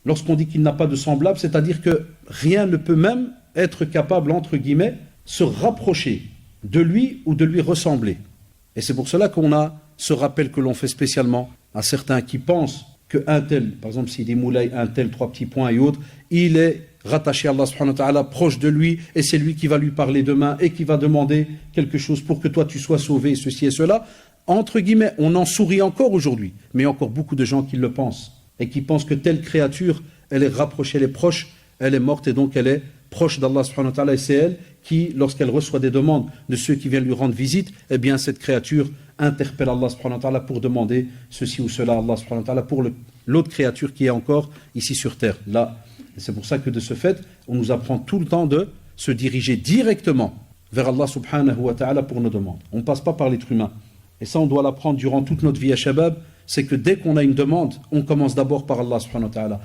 Lorsqu'on dit qu'il n'a pas de semblable, c'est-à-dire que rien ne peut même être capable, entre guillemets, se rapprocher de lui ou de lui ressembler. Et c'est pour cela qu'on a ce rappel que l'on fait spécialement à certains qui pensent qu'un tel, par exemple s'il dit Moulay, un tel, 3 petits points et autres, il est rattaché à Allah subhanahu wa ta'ala, proche de lui, et c'est lui qui va lui parler demain et qui va demander quelque chose pour que toi tu sois sauvé, ceci et cela. Entre guillemets, on en sourit encore aujourd'hui, mais il y a encore beaucoup de gens qui le pensent et qui pensent que telle créature, elle est rapprochée, elle est proche, elle est morte et donc elle est proche d'Allah subhanahu wa ta'ala, et c'est elle qui, lorsqu'elle reçoit des demandes de ceux qui viennent lui rendre visite, eh bien cette créature interpelle Allah subhanahu wa ta'ala pour demander ceci ou cela à Allah subhanahu wa ta'ala pour l'autre créature qui est encore ici sur terre. Là, et c'est pour ça que de ce fait, on nous apprend tout le temps de se diriger directement vers Allah subhanahu wa ta'ala pour nos demandes. On ne passe pas par l'être humain. Et ça, on doit l'apprendre durant toute notre vie à Shabab, c'est que dès qu'on a une demande, on commence d'abord par Allah subhanahu wa ta'ala.